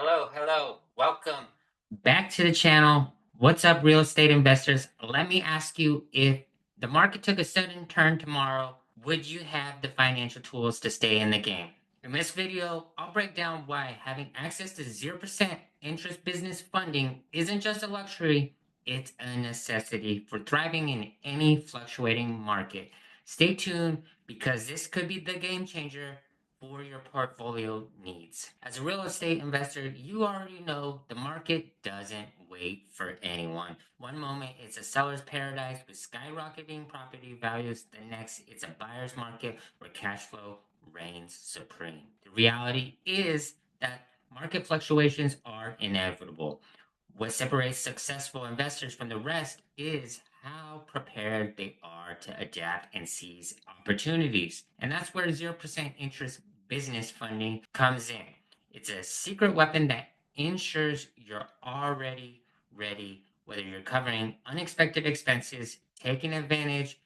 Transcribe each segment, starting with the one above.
Hello. Welcome back to the channel. What's up, real estate investors? Let me ask you, if the market took a sudden turn tomorrow, would you have the financial tools to stay in the game? In this video, I'll break down why having access to 0% interest business funding isn't just a luxury, it's a necessity for thriving in any fluctuating market. Stay tuned because this could be the game changer for your portfolio needs. As a real estate investor, you already know the market doesn't wait for anyone. One moment it's a seller's paradise with skyrocketing property values, the next it's a buyer's market where cash flow reigns supreme. The reality is that market fluctuations are inevitable. What separates successful investors from the rest is how prepared they are to adapt and seize opportunities. And that's where 0% interest business funding comes in. It's a secret weapon that ensures you're already ready, whether you're covering unexpected expenses, taking advantage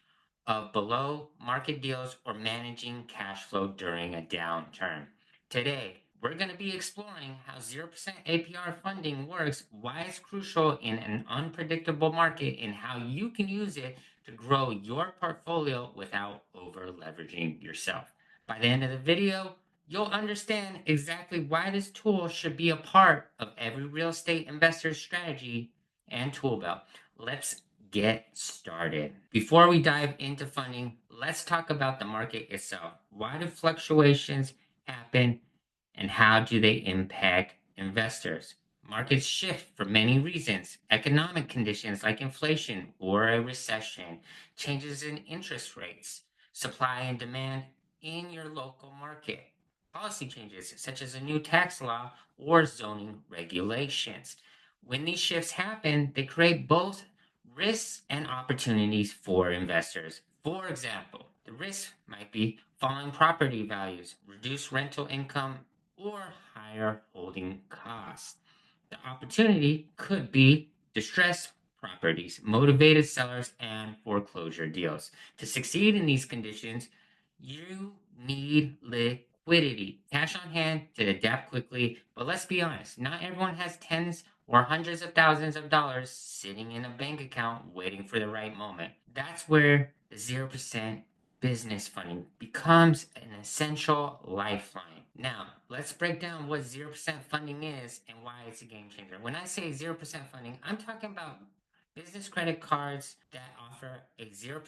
of below market deals, or managing cash flow during a downturn. Today, we're going to be exploring how 0% APR funding works, why it's crucial in an unpredictable market, and how you can use it to grow your portfolio without over leveraging yourself. By the end of the video, you'll understand exactly why this tool should be a part of every real estate investor's strategy and tool belt. Let's get started. Before we dive into funding, let's talk about the market itself. Why do fluctuations happen and how do they impact investors? Markets shift for many reasons: economic conditions like inflation or a recession, changes in interest rates, supply and demand in your local market, policy changes such as a new tax law or zoning regulations. When these shifts happen, they create both risks and opportunities for investors. For example, the risk might be falling property values, reduced rental income, or higher holding costs. The opportunity could be distressed properties, motivated sellers, and foreclosure deals. To succeed in these conditions, you need liquidity, cash on hand to adapt quickly. But let's be honest, not everyone has tens or hundreds of thousands of dollars sitting in a bank account waiting for the right moment. That's where the 0% business funding becomes an essential lifeline. Now, let's break down what 0% funding is and why it's a game changer. When I say 0% funding, I'm talking about business credit cards that offer a 0%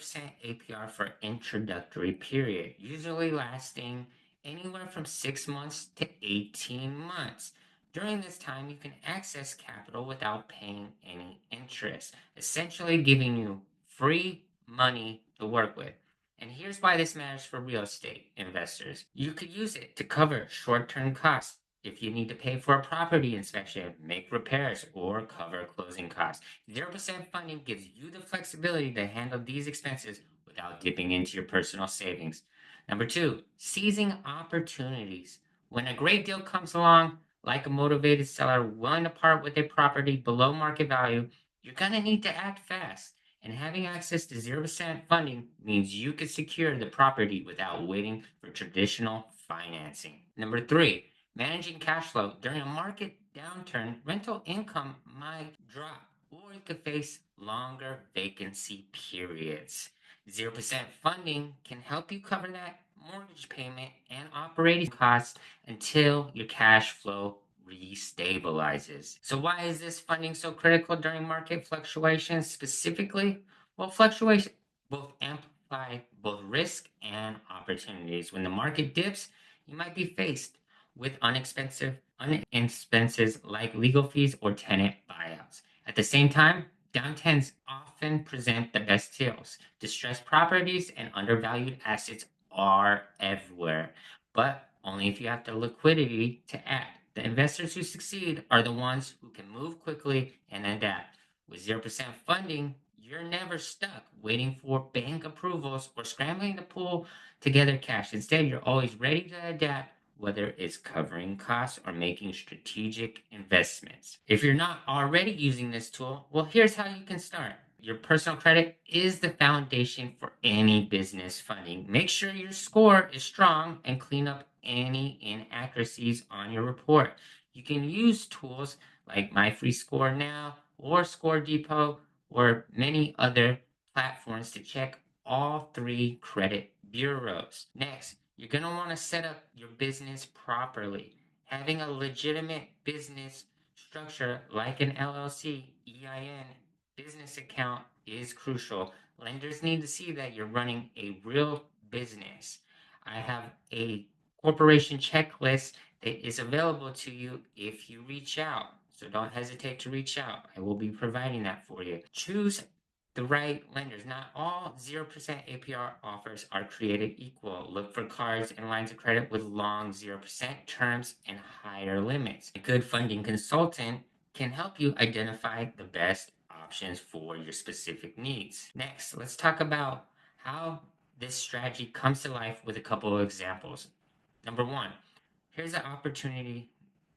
APR for introductory period, usually lasting anywhere from 6 months to 18 months. During this time, you can access capital without paying any interest, essentially giving you free money to work with. And here's why this matters for real estate investors. You could use it to cover short-term costs. If you need to pay for a property inspection, make repairs, or cover closing costs, 0% funding gives you the flexibility to handle these expenses without dipping into your personal savings. Number two, seizing opportunities. When a great deal comes along, like a motivated seller willing to part with a property below market value, you're going to need to act fast. And having access to 0% funding means you can secure the property without waiting for traditional financing. Number three, managing cash flow. During a market downturn, rental income might drop, or you could face longer vacancy periods. 0% funding can help you cover that mortgage payment and operating costs until your cash flow restabilizes. So why is this funding so critical during market fluctuations specifically? Well, fluctuation both amplify both risk and opportunities. When the market dips, you might be faced with unexpensive expenses like legal fees or tenant buyouts. At the same time, downturns often present the best deals. Distressed properties and undervalued assets are everywhere, but only if you have the liquidity to act. The investors who succeed are the ones who can move quickly and adapt. With 0% funding, you're never stuck waiting for bank approvals or scrambling to pull together cash. Instead, you're always ready to adapt, whether it's covering costs or making strategic investments. If you're not already using this tool, well, here's how you can start. Your personal credit is the foundation for any business funding. Make sure your score is strong and clean up any inaccuracies on your report. You can use tools like My Free Score Now or Score Depot or many other platforms to check all three credit bureaus. Next, you're going to want to set up your business properly. Having a legitimate business structure like an LLC, EIN, business account is crucial. Lenders need to see that you're running a real business. I have a corporation checklist that is available to you if you reach out. So don't hesitate to reach out. I will be providing that for you. Choose the right lenders. Not all 0% APR offers are created equal. Look for cards and lines of credit with long 0% terms and higher limits. A good funding consultant can help you identify the best options for your specific needs. Next, let's talk about how this strategy comes to life with a couple of examples. Number one, here's an opportunity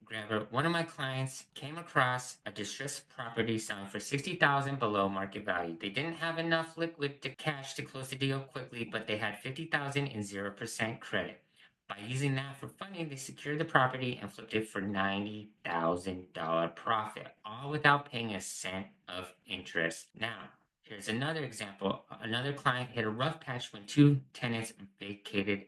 grabber. One of my clients came across a distressed property selling for $60,000 below market value. They didn't have enough liquid to cash to close the deal quickly, but they had $50,000 in 0% credit. By using that for funding, they secured the property and flipped it for $90,000 profit, all without paying a cent of interest. Now, here's another example. Another client hit a rough patch when two tenants vacated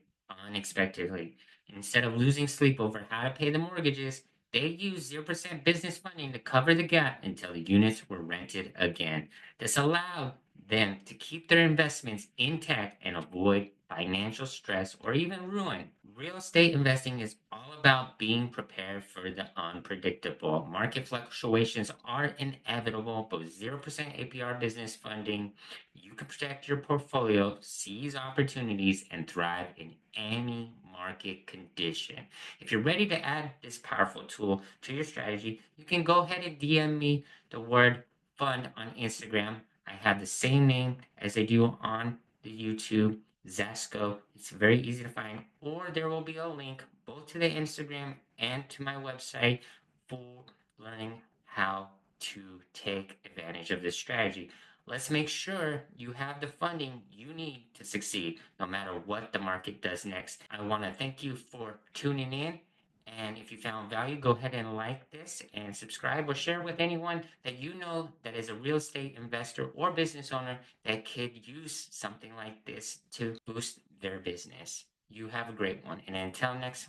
unexpectedly. Instead of losing sleep over how to pay the mortgages, they used 0% business funding to cover the gap until the units were rented again. This allowed them to keep their investments intact and avoid financial stress or even ruin. Real estate investing is all about being prepared for the unpredictable. Market fluctuations are inevitable, but with 0% APR business funding, you can protect your portfolio, seize opportunities, and thrive in any market condition. If you're ready to add this powerful tool to your strategy, you can go ahead and DM me the word fund on Instagram. I have the same name as I do on the YouTube, Zasco. It's very easy to find, or there will be a link both to the Instagram and to my website for learning how to take advantage of this strategy. Let's make sure you have the funding you need to succeed, no matter what the market does next. I want to thank you for tuning in. And if you found value, go ahead and like this and subscribe or share with anyone that you know that is a real estate investor or business owner that could use something like this to boost their business. You have a great one. And until next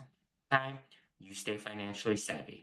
time, you stay financially savvy.